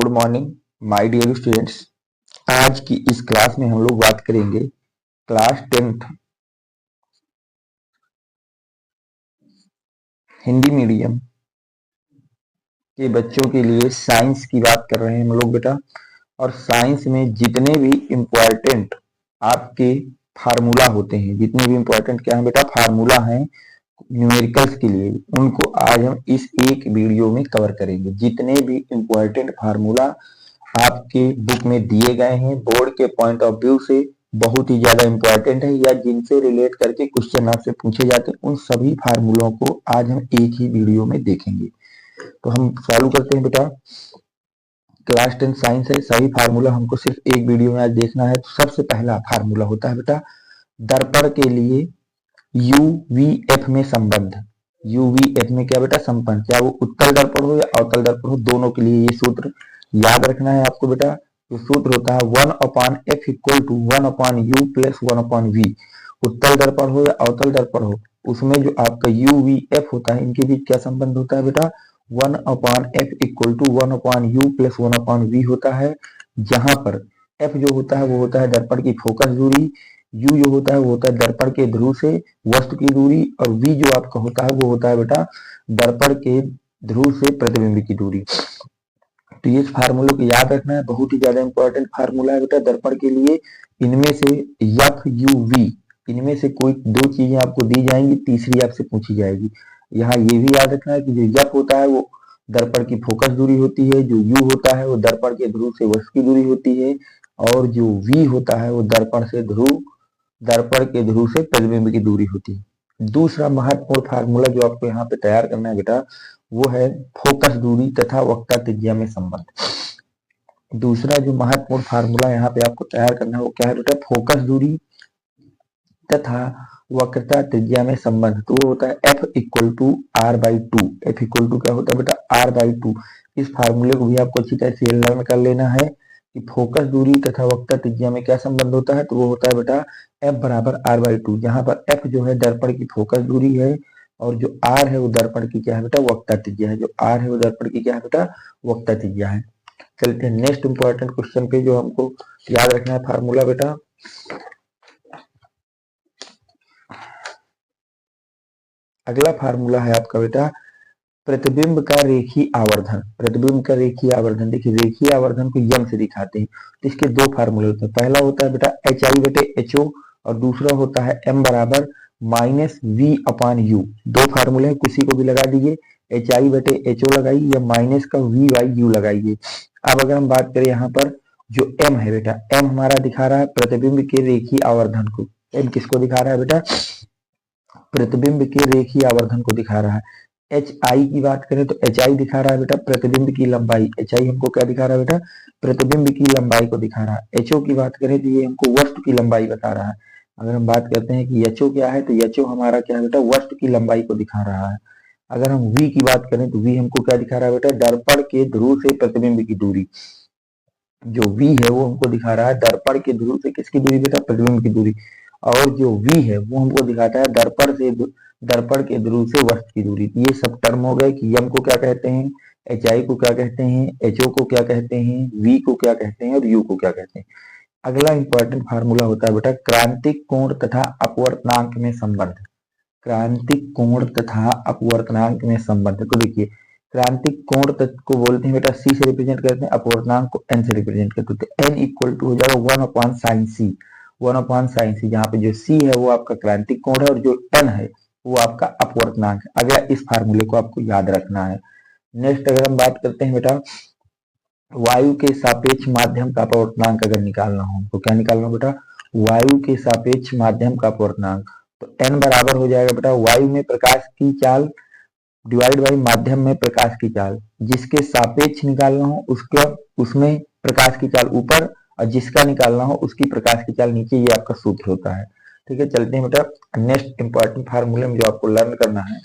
Good morning my dear students. आज की इस क्लास में हम लोग बात करेंगे क्लास 10th हिंदी मीडियम के बच्चों के लिए साइंस की बात कर रहे हैं हम लोग बेटा। और साइंस में जितने भी इम्पोर्टेंट आपके फार्मूला होते हैं, जितने भी इम्पोर्टेंट क्या है बेटा फार्मूला हैं न्यूमेरिकल्स के लिए, उनको आज हम इस एक वीडियो में कवर करेंगे। जितने भी इम्पोर्टेंट फार्मूला आपके बुक में दिए गए हैं बोर्ड के पॉइंट ऑफ व्यू से बहुत ही ज्यादा इंपॉर्टेंट है या जिनसे रिलेट करके क्वेश्चन आपसे पूछे जाते हैं, उन सभी फार्मूलों को आज हम एक ही वीडियो में देखेंगे। तो हम चालू करते हैं बेटा। क्लास 10 साइंस है, सही फार्मूला हमको सिर्फ एक वीडियो में आज देखना है। तो सबसे पहला फार्मूला होता है बेटा दर्पण के लिए UVF में संबंध। UVF में क्या बेटा संबंध, चाहे वो उत्तल दर्पण हो या अवतल दर्पण हो, दोनों के लिए ये सूत्र याद रखना है आपको बेटा। जो सूत्र होता है 1/f equal to 1/u plus 1/v। उत्तल दर्पण हो या अवतल दर्पण हो, उसमें जो आपका UVF होता है, इनके बीच क्या संबंध होता है बेटा 1/f equal to 1/u plus 1/v होता है। जहां पर f जो होता है वो होता है दर्पण की फोकस दूरी, u जो होता है वो होता है दर्पण के ध्रुव से वस्तु की दूरी, और v जो आपका होता है वो होता है बेटा दर्पण के ध्रुव से प्रतिबिंब की दूरी। तो ये फार्मूले को याद रखना है, बहुत ही ज्यादा इंपॉर्टेंट फार्मूला है बेटा दर्पण के लिए। इनमें से यफ यू वी, इनमें से कोई दो चीजें आपको दी जाएंगी, तीसरी आपसे पूछी जाएगी। यहाँ ये भी याद रखना है कि जो यफ होता है वो दर्पण की फोकस दूरी होती है, जो यू होता है वो दर्पण के ध्रुव से वस्तु की दूरी होती है, और जो वी होता है वो दर्पण के ध्रुव से प्रतिबिंब की दूरी होती है। दूसरा महत्वपूर्ण फार्मूला जो आपको यहाँ पे तैयार करना है बेटा वो है फोकस दूरी तथा वक्रता त्रिज्या में संबंध। दूसरा जो महत्वपूर्ण फार्मूला यहाँ पे आपको तैयार करना है वो क्या है बेटा फोकस दूरी तथा वक्रता त्रिज्या में संबंध। तो वो होता है F equal to R/2। F equal to क्या होता है बेटा R/2। इस फार्मूले को भी आपको अच्छी तरह से लर्न कर लेना है कि फोकस दूरी तथा वक्रता त्रिज्या में क्या संबंध होता है। तो वो होता है बेटा F बराबर R/2, जहां पर F जो है दर्पण की फोकस दूरी है और जो R है वो दर्पण की क्या है बेटा वक्रता त्रिज्या है। जो R है वो दर्पण की क्या है बेटा वक्रता त्रिज्या है। चलते हैं नेक्स्ट इंपॉर्टेंट क्वेश्चन पे जो हमको याद रखना है फार्मूला बेटा। अगला फार्मूला है आपका बेटा प्रतिबिंब का रेखीय आवर्धन। प्रतिबिंब का रेखीय आवर्धन, देखिए रेखीय आवर्धन को यम से दिखाते हैं तो इसके दो फार्मूले होते हैं। पहला होता है बेटा HI/HO और दूसरा होता है M बराबर -V/U। दो फार्मूले हैं, किसी को भी लगा दीजिए, HI/HO लगाइए या माइनस का V/U लगाइए। अब अगर हम बात करें यहाँ पर जो M है बेटा, M हमारा दिखा रहा है प्रतिबिंब के रेखीय आवर्धन को। M किसको दिखा रहा है बेटा प्रतिबिंब के रेखीय आवर्धन को दिखा रहा है। HI की बात करें तो HI दिखा रहा है बेटा प्रतिबिंब की लंबाई। HI हमको क्या दिखा रहा है बेटा प्रतिबिंब की लंबाई को दिखा रहा है। HO की बात करें तो ये हमको वस्तु की लंबाई बता रहा है। अगर हम बात करते हैं कि HO क्या है तो HO हमारा क्या है बेटा वस्तु की लंबाई को दिखा रहा है। अगर हम V की बात करें तो V हमको क्या दिखा रहा है बेटा दर्पण के ध्रुव से प्रतिबिंब की दूरी। जो V है वो हमको दिखा रहा है दर्पण के ध्रुव से किसकी दूरी बेटा प्रतिबिंब की दूरी, और जो V है वो हमको दिखाता है दर्पण के ध्रुव से वस्तु की दूरी। ये सब टर्म हो गए कि M को क्या कहते हैं, HI को क्या कहते हैं, HO को क्या कहते हैं, V को क्या कहते हैं और U को क्या कहते हैं। अगला इंपॉर्टेंट फार्मूला होता है बेटा क्रांतिक कोण तथा अपवर्तनांक में संबंध। क्रांतिक कोण तथा अपवर्तनांक में संबंध। तो देखिए क्रांतिक कोण को बोलते हैं बेटा C से रिप्रेजेंट करते हैं, अपवर्तनांक को N से रिप्रेजेंट करते हैं। तो N इक्वल टू हो जाएगा 1/sin C। 1/sin C, जहाँ पे जो C है वो आपका क्रांतिक कोण है और जो N है वो आपका अपवर्तनांक है। अगला इस फार्मूले को आपको याद रखना है। नेक्स्ट अगर हम बात करते हैं बेटा वायु के सापेक्ष माध्यम का अपवर्तनांक अगर निकालना हो तो क्या निकालना हो बेटा वायु के सापेक्ष माध्यम का अपवर्तनांक। तो N बराबर हो जाएगा बेटा वायु में प्रकाश की चाल डिवाइड बाई माध्यम में प्रकाश की चाल। जिसके सापेक्ष निकालना हो उसका उसमें प्रकाश की चाल ऊपर और जिसका निकालना हो उसकी प्रकाश की चाल नीचे, ये आपका सूत्र होता है। ठीक है, चलते हैं बेटा नेक्स्ट इंपॉर्टेंट फार्मूले में जो आपको लर्न करना है।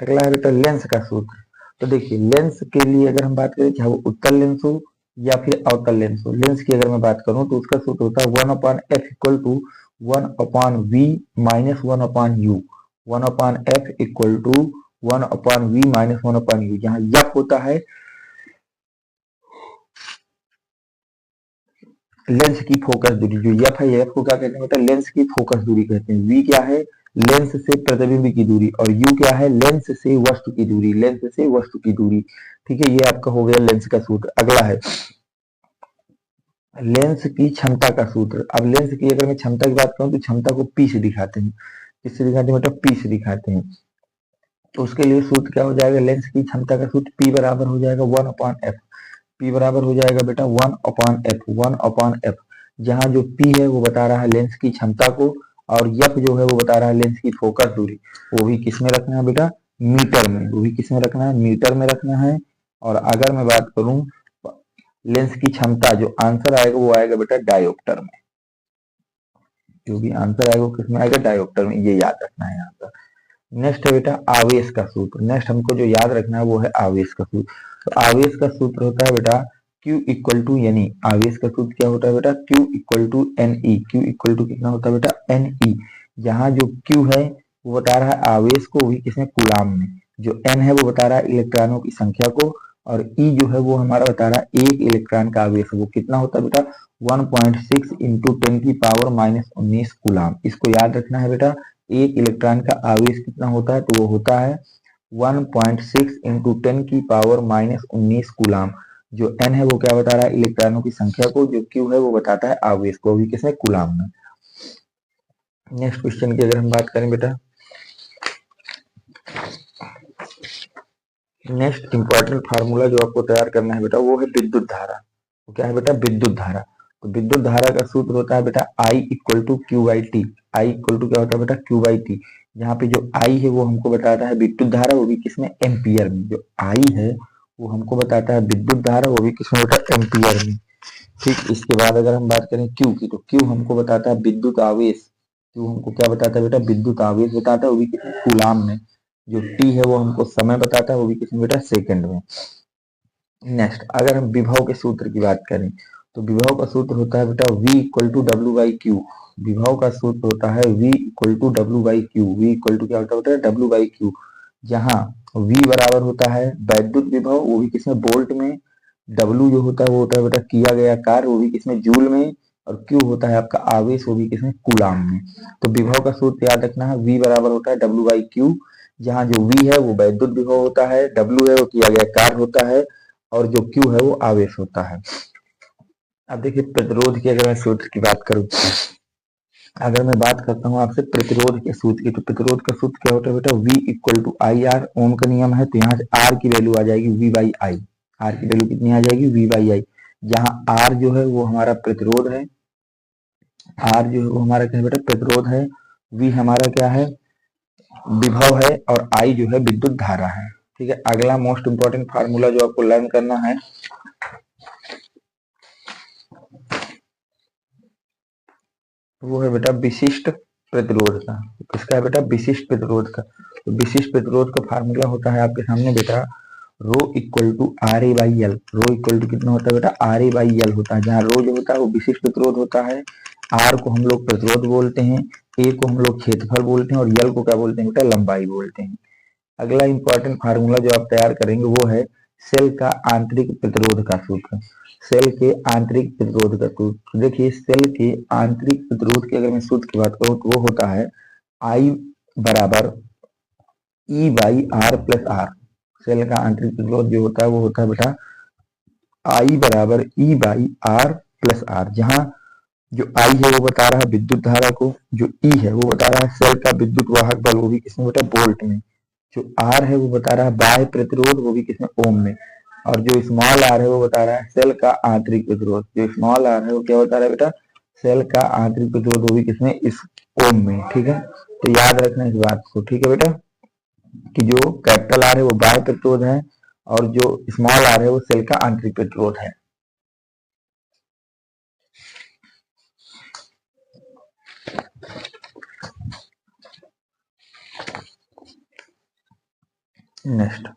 अगला है बेटा लेंस का सूत्र। तो देखिए लेंस के लिए अगर हम बात करें चाहे वो उत्तल लेंस हो या फिर अवतल लेंस हो, लेंस की अगर मैं बात करूं तो उसका सूत्र होता है 1/f equal to 1/v minus 1/u। 1/f equal to 1/v minus 1/u, जहां यफ होता है लेंस की फोकस दूरी। जो यफ है, यफ को क्या कहते हैं बेटा? लेंस की फोकस दूरी कहते हैं। वी क्या है? लेंस से प्रतिबिंब की दूरी। और यू क्या है? लेंस से वस्तु की दूरी। लेंस से वस्तु की दूरी। ठीक है, ये आपका हो गया लेंस का सूत्र। अगला है लेंस की क्षमता का सूत्र। अब लेंस की अगर मैं क्षमता की बात करूं तो क्षमता को पी से दिखाते हैं। किससे दिखाते हैं बेटा? पी से दिखाते हैं। तो उसके लिए सूत्र क्या हो जाएगा? लेंस की क्षमता का सूत्र पी बराबर हो जाएगा 1/f। पी बराबर हो जाएगा बेटा 1/f। 1/f, जहां जो पी है वो बता रहा है लेंस की क्षमता को, और एफ जो है वो बता रहा है लेंस की फोकस दूरी। वो भी किस में रखना है बेटा? मीटर में। वो भी किस में रखना है? मीटर में रखना है। और अगर मैं बात करूं लेंस की क्षमता, जो आंसर आएगा वो आएगा बेटा डायोप्टर में। जो भी आंसर आएगा वो किसमें आएगा? डायोप्टर में। ये याद रखना है यहाँ पर। नेक्स्ट है बेटा आवेश का सूत्र। नेक्स्ट हमको जो याद रखना है वो है आवेश का सूत्र। तो आवेश का सूत्र होता है बेटा Q इक्वल टू यानी आवेश का सूत्र क्या होता है बेटा? Q equal to NE। Q equal to कितना होता है बेटा? NE। जहां जो Q है वो बता रहा है आवेश को, भी किसमें? कूलाम में। जो N है वो बता रहा है इलेक्ट्रॉनों की संख्या को, और E जो है वो हमारा बता रहा है एक इलेक्ट्रॉन का आवेश है। वो कितना होता है बेटा? 1.6 इंटू 10 की पावर माइनस 19 कूलाम। इसको याद रखना है बेटा। एक इलेक्ट्रॉन का आवेश कितना होता है? तो वो होता है 1.6 इंटू 10 की पावर माइनस 19 कूलाम। जो n है वो क्या बता रहा है? इलेक्ट्रॉनों की संख्या को। जो q है वो बताता है आवेश को, भी किसमें? कूलाम में। नेक्स्ट क्वेश्चन की अगर हम बात करें बेटा, नेक्स्ट इंपॉर्टेंट फार्मूला जो आपको तैयार करना है बेटा वो है विद्युत धारा। तो क्या है बेटा? विद्युत धारा। तो विद्युत धारा का सूत्र होता है बेटा I equal to Q by T. I equal to क्या होता है बेटा? Q by T. यहाँ पे जो I है वो हमको बताता है विद्युत धारा, वो भी किसमें? एम्पियर में। जो I है वो हमको बताता है विद्युत धारा, वो भी किसमें बेटा? एम्पियर में। ठीक, इसके बाद अगर हम बात करें Q की, तो Q हमको बताता है विद्युत आवेश। Q हमको क्या बताता है बेटा? विद्युत आवेश बताता है, वो भी किसमें? कूलाम में। जो T है वो हमको समय बताता है, वो भी किसमें बेटा? सेकंड में। नेक्स्ट अगर हम विभव के सूत्र की बात करें तो विभव का सूत्र होता है बेटा V equal to W by Q. विभव का सूत्र होता है V equal to W by Q. V equal to क्या होता है? W by Q. जहां V बराबर होता है वैद्युत विभव, वो भी किसमें? वोल्ट में। W जो होता है वो होता है बेटा किया गया कार्य, वो भी किसमें? जूल में। और Q होता है आपका आवेश, वो भी किसमें? कूलाम में। तो विभव का सूत्र याद रखना है, V बराबर होता है डब्ल्यू बाई क्यू। जहां जो V है वो वैद्युत विभव होता है, W है वो किया गया कार्य होता है, और जो Q है वो आवेश होता है। अब देखिए प्रतिरोध की अगर मैं सूत्र की बात करूं, अगर मैं बात करता हूं आपसे प्रतिरोध के सूत्र की, तो प्रतिरोध का सूत्र क्या होता है बेटा? V equal to I R. Ohm का नियम है, तो यहाँ से R की वैल्यू आ जाएगी V बाई आई। R की वैल्यू कितनी आ जाएगी? V by I. जहां R जो है वो हमारा प्रतिरोध है, R जो है वो हमारा क्या है बेटा? प्रतिरोध है। V हमारा क्या है? विभव है। और I जो है विद्युत धारा है। ठीक है, अगला मोस्ट इंपॉर्टेंट फार्मूला जो आपको लर्न करना है वो है बेटा विशिष्ट प्रतिरोध का। किसका है बेटा? विशिष्ट प्रतिरोध का। तो विशिष्ट प्रतिरोध का फार्मूला होता है आपके सामने बेटा rho equal to R A by L. Rho equal to कितना होता है बेटा? आर ए बाई एल होता है। जहाँ रो जो होता है वो विशिष्ट प्रतिरोध होता है, आर को हम लोग प्रतिरोध बोलते हैं, ए को हम लोग क्षेत्रफल बोलते हैं, और यल को क्या बोलते हैं बेटा? लंबाई बोलते हैं। अगला इंपॉर्टेंट फार्मूला जो आप तैयार करेंगे वो है सेल का आंतरिक प्रतिरोध का सूत्र। सेल के आंतरिक प्रतिरोध का सूत्र देखिए, सेल के आंतरिक प्रतिरोध की अगर मैं सूत्र की बात करूं तो वो होता है I बराबर E by R plus R. Cell का आंतरिक प्रतिरोध जो होता है वो होता है बेटा I बराबर E by R plus R. जहां जो I है वो बता रहा है विद्युत धारा को, जो E है वो बता रहा है सेल का विद्युत वाहक बल, वो भी किसमें बेटा? वोल्ट में। जो R है वो बता रहा है बाह्य प्रतिरोध, वो भी किसमें? ओम में। और जो स्मॉल r है वो बता रहा है सेल का आंतरिक प्रतिरोध। जो स्मॉल r है वो क्या बता रहा है बेटा? सेल का आंतरिक प्रतिरोध, वो भी किसमें? इस ओम में। ठीक है, तो याद रखना इस बात को। ठीक है बेटा, कि जो कैपिटल R है वो बाह्य प्रतिरोध है, और जो स्मॉल r है वो सेल का आंतरिक प्रतिरोध है। नेक्स्ट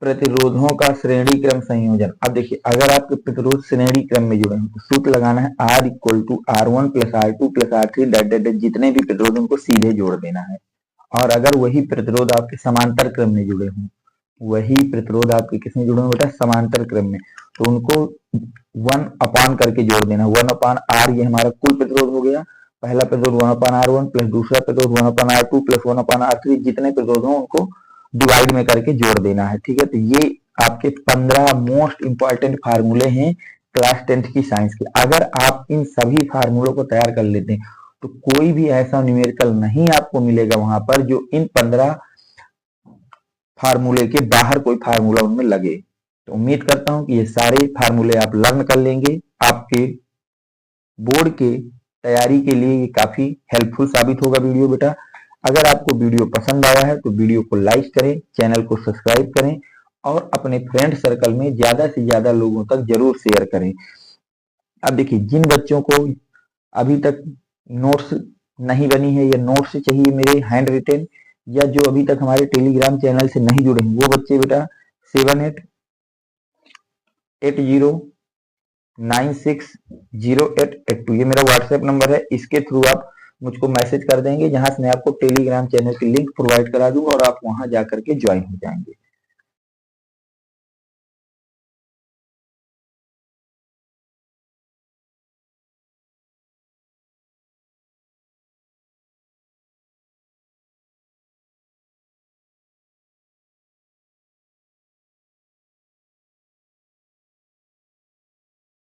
प्रतिरोधों का श्रेणी क्रम संयोजन। अब देखिए अगर आपके प्रतिरोध श्रेणी क्रम में जुड़े हैं तो सूत्र लगाना है R equal to R1 plus R2 plus R3 that that जितने भी प्रतिरोध उनको सीधे जोड़ देना है। और अगर वही प्रतिरोध आपके समांतर क्रम में जुड़े हों, वही प्रतिरोध आपके किसमें जुड़े हों बेटा, समांतर क्रम में, तो उनको 1 अपान करके जोड़ देना। 1 अपान आर ये हमारा कुल प्रतिरोध हो गया, पहला प्रतिरोध 1 अपान R1 प्लस दूसरा प्रतिरोध 1 अपान R2 प्लस 1 अपान R3, जितने प्रतिरोध हों उनको डिवाइड में करके जोड़ देना है। ठीक है, तो ये आपके 15 मोस्ट इंपॉर्टेंट फार्मूले हैं क्लास 10th की साइंस के। अगर आप इन सभी फार्मूलों को तैयार कर लेते हैं तो कोई भी ऐसा न्यूमेरिकल नहीं आपको मिलेगा वहां पर जो इन 15 फार्मूले के बाहर कोई फार्मूला उनमें लगे। तो उम्मीद करता हूं कि ये सारे फार्मूले आप लर्न कर लेंगे। आपके बोर्ड के तैयारी के लिए ये काफी हेल्पफुल साबित होगा वीडियो बेटा। अगर आपको वीडियो पसंद आया है तो वीडियो को लाइक करें, चैनल को सब्सक्राइब करें और अपने फ्रेंड सर्कल में ज्यादा से ज्यादा लोगों तक जरूर शेयर करें। अब देखिए, जिन बच्चों को अभी तक नोट्स नहीं बनी है या नोट्स चाहिए मेरे हैंड रिटेन, या जो अभी तक हमारे टेलीग्राम चैनल से नहीं जुड़े हैं, वो बच्चे बेटा 7880960882 ये मेरा व्हाट्सएप नंबर है। इसके थ्रू आप मुझको मैसेज कर देंगे, जहां से मैं आपको टेलीग्राम चैनल की लिंक प्रोवाइड करा दूंगा और आप वहां जाकर के ज्वाइन हो जाएंगे।